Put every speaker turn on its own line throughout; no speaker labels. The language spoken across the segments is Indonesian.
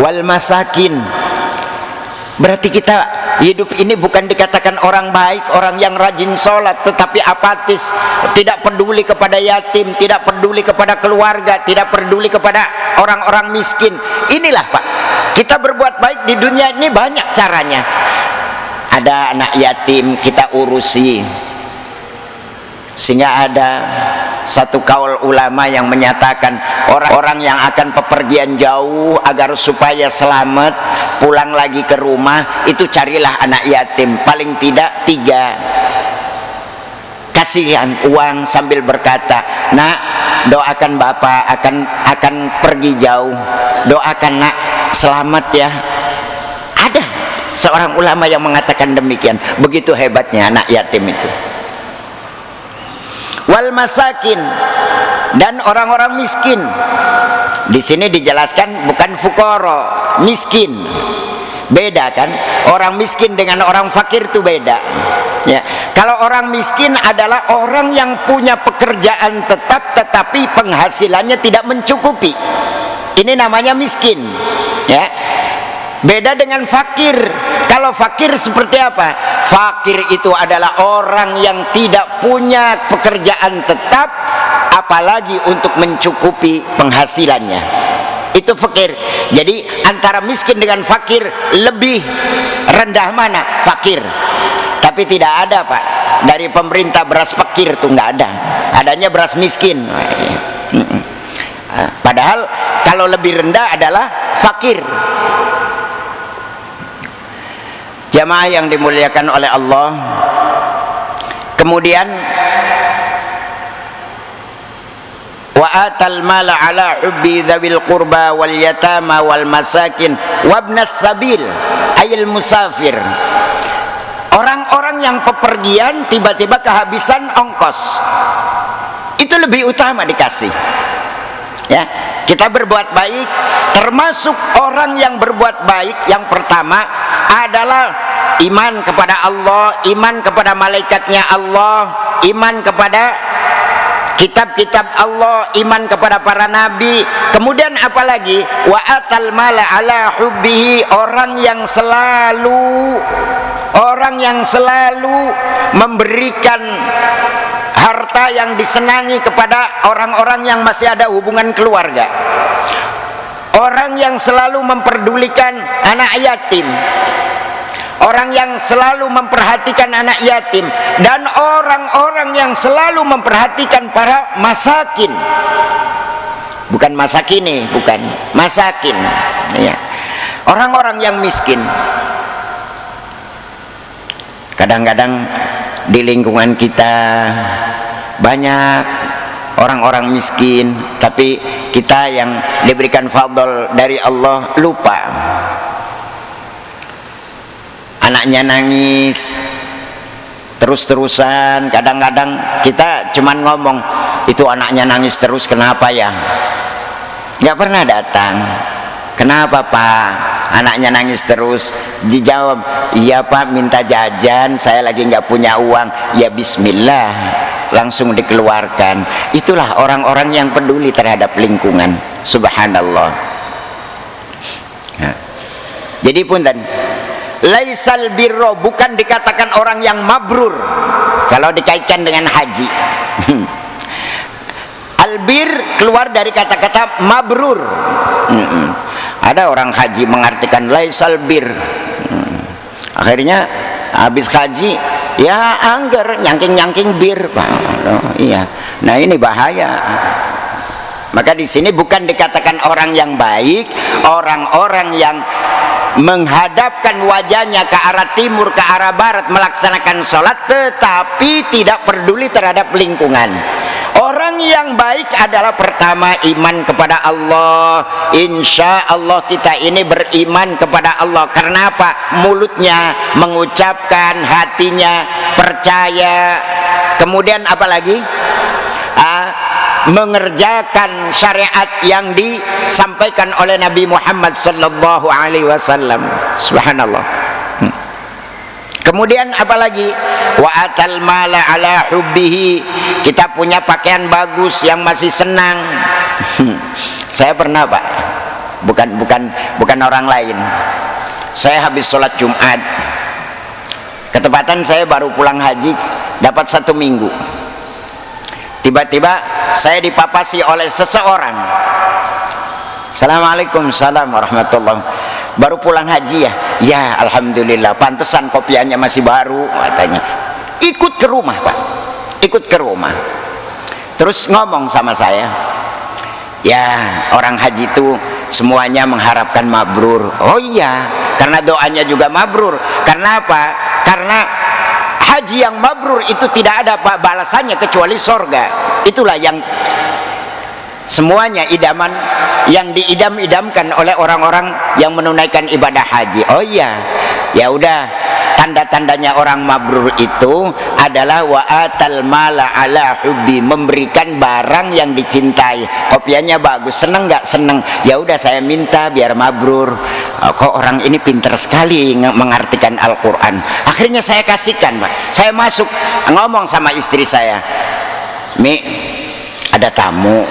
wal masakin. Berarti kita hidup ini bukan dikatakan orang baik, orang yang rajin sholat, tetapi apatis, tidak peduli kepada yatim, tidak peduli kepada keluarga, tidak peduli kepada orang-orang miskin. Inilah Pak, kita berbuat baik di dunia ini banyak caranya. Ada anak yatim kita urusi, sehingga ada satu kaul ulama yang menyatakan orang-orang yang akan pepergian jauh agar supaya selamat pulang lagi ke rumah, itu carilah anak yatim, paling tidak 3. Kasihan uang sambil berkata, nak, doakan bapak akan pergi jauh, doakan nak selamat ya. Ada seorang ulama yang mengatakan demikian. Begitu hebatnya anak yatim itu. Wal masakin, dan orang-orang miskin. Di sini dijelaskan bukan fukoro, miskin. Beda kan? Orang miskin dengan orang fakir itu beda. Ya. Kalau orang miskin adalah orang yang punya pekerjaan tetap tetapi penghasilannya tidak mencukupi. Ini namanya miskin. Ya. Beda dengan fakir. Kalau fakir seperti apa? Fakir itu adalah orang yang tidak punya pekerjaan tetap, apalagi untuk mencukupi penghasilannya. Itu fakir. Jadi antara miskin dengan fakir, lebih rendah mana? Fakir. Tapi tidak ada Pak, dari pemerintah beras fakir itu nggak ada. Adanya beras miskin. Padahal kalau lebih rendah adalah fakir. Jamaah yang dimuliakan oleh Allah. Kemudian wa atal mala ala hubbi dzawil qurba wal yatama wal masakin wabnas sabil ayil musafir. Orang-orang yang pepergian tiba-tiba kehabisan ongkos, itu lebih utama dikasih. Ya, kita berbuat baik, termasuk orang yang berbuat baik yang pertama adalah iman kepada Allah, iman kepada malaikatnya Allah, iman kepada kitab-kitab Allah, iman kepada para nabi. Kemudian apalagi? Wa atal mala ala hubbihi, orang yang selalu memberikan harta yang disenangi kepada orang-orang yang masih ada hubungan keluarga. Orang yang selalu memperdulikan anak yatim, orang yang selalu memperhatikan anak yatim, dan orang-orang yang selalu memperhatikan para masakin. Bukan masakini, bukan masakin ya. Orang-orang yang miskin. Kadang-kadang di lingkungan kita banyak orang-orang miskin, tapi kita yang diberikan fadl dari Allah lupa. Anaknya nangis terus-terusan, kadang-kadang kita cuman ngomong, itu anaknya nangis terus kenapa ya? Nggak pernah datang. Kenapa Pak? Anaknya nangis terus. Dijawab, iya Pak, minta jajan, saya lagi nggak punya uang. Ya bismillah, langsung dikeluarkan. Itulah orang-orang yang peduli terhadap lingkungan. Subhanallah. Nah, jadi punten, laisal birro, bukan dikatakan orang yang mabrur kalau dikaitkan dengan haji. Albir keluar dari kata-kata mabrur. Ada orang haji mengartikan laisal bir. Akhirnya habis haji ya angger nyangking-nyangking bir. Iya. Nah ini bahaya. Maka di sini bukan dikatakan orang yang baik, orang-orang yang menghadapkan wajahnya ke arah timur, ke arah barat, melaksanakan sholat tetapi tidak peduli terhadap lingkungan. Orang yang baik adalah pertama iman kepada Allah. Insya Allah kita ini beriman kepada Allah. Karena apa? Mulutnya mengucapkan, hatinya percaya. Kemudian apa lagi? Mengerjakan syariat yang disampaikan oleh Nabi Muhammad sallallahu alaihi wasallam. Subhanallah. Kemudian apalagi? Wa atal mala ala hubbihi, kita punya pakaian bagus yang masih senang. Saya pernah Pak bukan orang lain. Saya habis sholat Jumat, ketepatan saya baru pulang haji dapat 1 minggu. Tiba-tiba saya dipapasi oleh seseorang. Assalamualaikum warahmatullahi. Baru pulang haji ya? Ya, alhamdulillah. Pantesan kopiannya masih baru, katanya. Ikut ke rumah, Pak. Ikut ke rumah. Terus ngomong sama saya, ya, orang haji itu semuanya mengharapkan mabrur. Oh iya, karena doanya juga mabrur. Karena apa? Karena haji yang mabrur itu tidak ada balasannya kecuali sorga. Itulah yang semuanya idaman, yang diidam-idamkan oleh orang-orang yang menunaikan ibadah haji. Oh iya, ya udah, tanda-tandanya orang mabrur itu adalah wa atal mala ala hubbi, memberikan barang yang dicintai. Kopiannya bagus, seneng nggak? Seneng. Ya udah, saya minta biar mabrur. Kok orang ini pinter sekali mengartikan Al-Quran. Akhirnya saya kasihkan, Pak. Saya masuk ngomong sama istri saya, Mi, ada tamu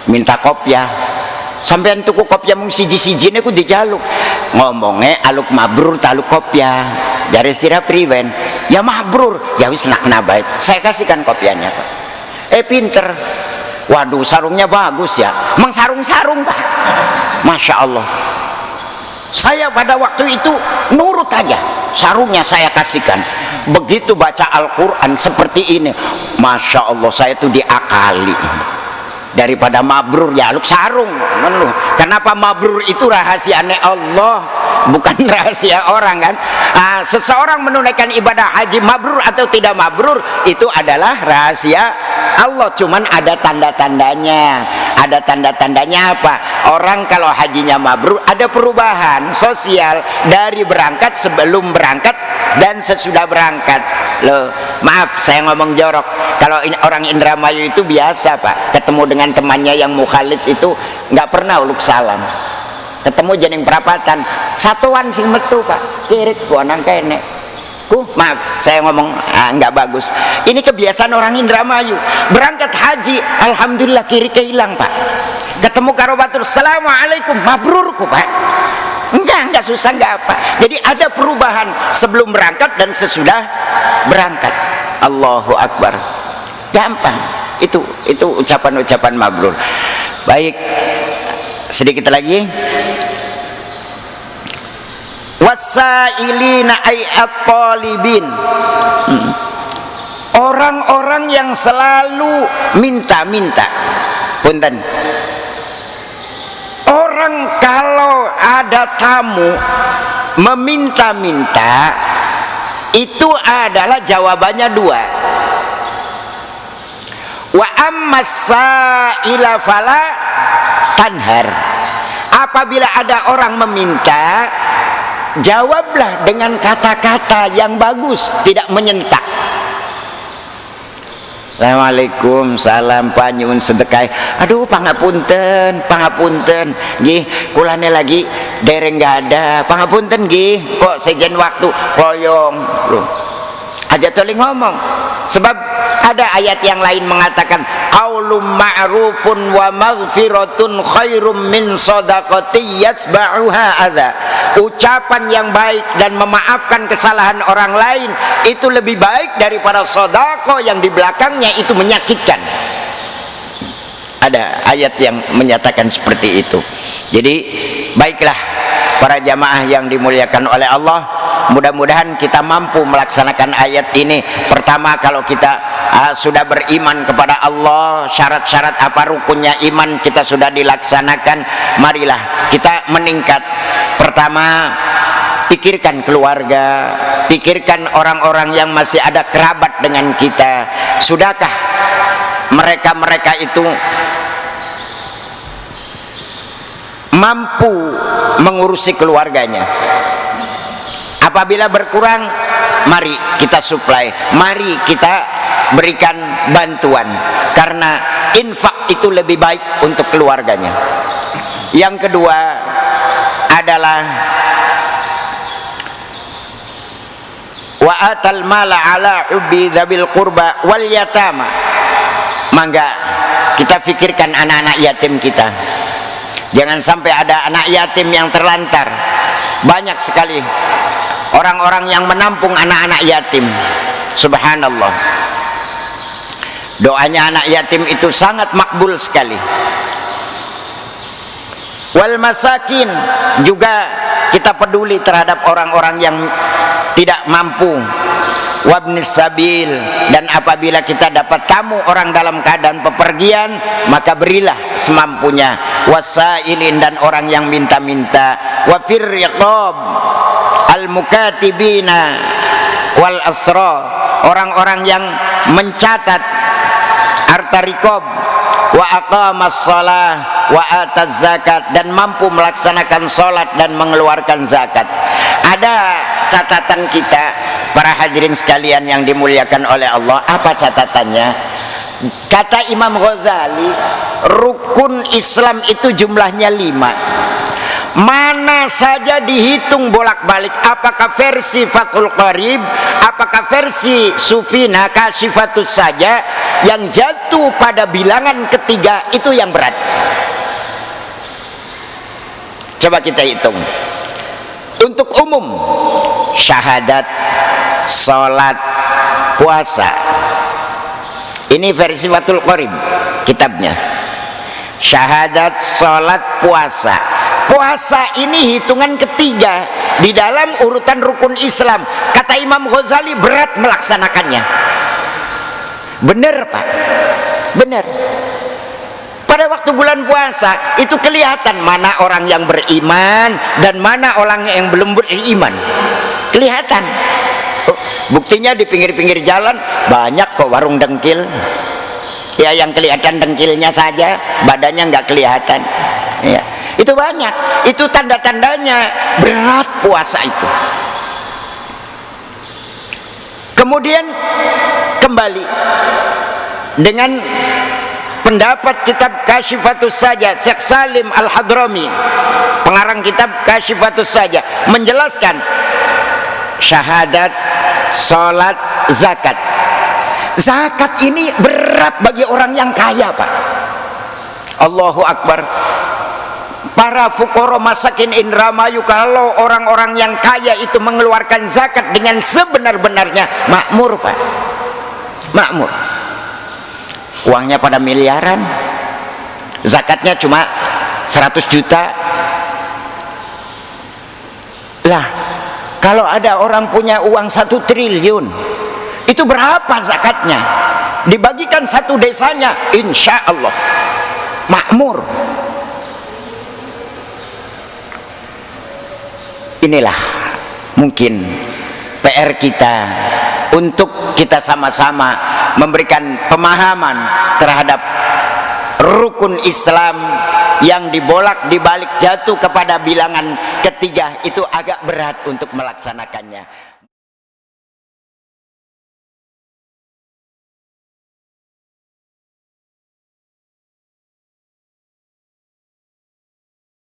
minta kopiah, sampean tuku kopiah mung siji-sijine ku dijaluk. Ngomongnya aluk mabrur taluk kopiah, jare sira priwen? Ya mabrur. Ya wis nakna baik, saya kasihkan kopiahnya, Pak. Pinter. Waduh, sarungnya bagus ya, mang sarung-sarung, Pak. Masya Allah. Saya pada waktu itu nurut aja, sarungnya saya kasihkan. Begitu baca Al-Quran seperti ini, Masya Allah, saya tuh diakali. Daripada mabrur ya aluk sarung. Kenapa mabrur itu rahasianya Allah, bukan rahasia orang kan? Seseorang menunaikan ibadah haji mabrur atau tidak mabrur itu adalah rahasia Allah. Cuman ada tanda-tandanya. Ada tanda-tandanya apa? Orang kalau hajinya mabrur ada perubahan sosial dari berangkat, sebelum berangkat, dan sesudah berangkat. Loh, maaf saya ngomong jorok. Kalau orang Indramayu itu biasa, Pak, ketemu dengan temannya yang mukhalid itu nggak pernah uluk salam. Ketemu jening perapatan satuan sing metu, Pak, kirit ku nang kene ku, maaf saya ngomong nggak bagus. Ini kebiasaan orang Indramayu. Berangkat haji alhamdulillah kiri kehilang, Pak. Ketemu karo batur assalamualaikum, mabrur ku, Pak. Enggak susah, enggak apa. Jadi ada perubahan sebelum berangkat dan sesudah berangkat. Allahu Akbar. Gampang. Itu ucapan-ucapan mabrur. Baik. Sedikit lagi. Wasailina ay at-talibin. Orang-orang yang selalu minta-minta. Punten. Orang kalau ada tamu meminta-minta itu adalah jawabannya 2. Wa ammas sa'ila fala tanhar. Apabila ada orang meminta, jawablah dengan kata-kata yang bagus, tidak menyentak. Assalamualaikum, salam panyun sedekah. Aduh, pangapunten, nggih, kulane lagi dereng gak ada. Pangapunten nggih, kok sejen waktu koyong. Loh, aja toli ngomong. Sebab ada ayat yang lain mengatakan qaulun ma'rufun wa maghfiratun khairum min shadaqati yatba'uha adza. Ucapan yang baik dan memaafkan kesalahan orang lain itu lebih baik daripada sedekah yang di belakangnya itu menyakitkan. Ada ayat yang menyatakan seperti itu. Jadi baiklah para jamaah yang dimuliakan oleh Allah, mudah-mudahan kita mampu melaksanakan ayat ini. Pertama, kalau kita sudah beriman kepada Allah, syarat-syarat apa rukunnya iman kita sudah dilaksanakan, marilah kita meningkat. Pertama, pikirkan keluarga, pikirkan orang-orang yang masih ada kerabat dengan kita. Sudahkah mereka-mereka itu mampu mengurusi keluarganya? Apabila berkurang, mari kita supply, mari kita berikan bantuan, karena infak itu lebih baik untuk keluarganya. Yang kedua adalah wa atal mala ala hubbi dzabil qurba wal yatama. Mangga kita pikirkan anak-anak yatim kita. Jangan sampai ada anak yatim yang terlantar. Banyak sekali orang-orang yang menampung anak-anak yatim. Subhanallah, doanya anak yatim itu sangat makbul sekali. Wal masakin, juga kita peduli terhadap orang-orang yang tidak mampu. Wabnis sabil, dan apabila kita dapat tamu orang dalam keadaan bepergian, maka berilah semampunya. Wasailin, dan orang yang minta-minta. Wafir riqab al mukatibina wal asra, orang-orang yang mencatat harta riqab. Wa aqamas shalah wa ataz zakat, dan mampu melaksanakan salat dan mengeluarkan zakat. Ada catatan kita, para hadirin sekalian yang dimuliakan oleh Allah. Apa catatannya? Kata Imam Ghazali, rukun Islam itu jumlahnya 5. Mana saja dihitung bolak-balik, apakah versi Fathul Qarib, apakah versi Sufina Kasyifatus saja, yang jatuh pada bilangan ketiga itu yang berat. Coba kita hitung. Untuk umum, syahadat, sholat, puasa. Ini versi Fathul Qarib kitabnya. Syahadat, sholat, puasa. Puasa ini hitungan ketiga di dalam urutan rukun Islam. Kata Imam Ghazali, berat melaksanakannya. Benar Pak, benar. Pada waktu bulan puasa itu kelihatan mana orang yang beriman dan mana orang yang belum beriman. Kelihatan. Buktinya di pinggir-pinggir jalan banyak kok warung dengkil. Ya, yang kelihatan dengkilnya saja, badannya nggak kelihatan. Ya, itu banyak. Itu tanda-tandanya berat puasa itu. Kemudian kembali dengan pendapat kitab Kasyifatus saja, Syekh Salim Al-Hadrami, pengarang kitab Kasyifatus saja, menjelaskan syahadat, sholat, zakat. Zakat ini berat bagi orang yang kaya Pak. Allahu Akbar. Para fukoro masakin indramayu, kalau orang-orang yang kaya itu mengeluarkan zakat dengan sebenar-benarnya, makmur Pak, makmur. Uangnya pada miliaran, zakatnya cuma 100 juta. Lah, kalau ada orang punya uang 1 triliun, itu berapa zakatnya? Dibagikan satu desanya, insya Allah makmur. Inilah mungkin PR kita, untuk kita sama-sama memberikan pemahaman terhadap rukun Islam yang dibolak dibalik jatuh kepada bilangan ketiga, itu agak berat untuk melaksanakannya.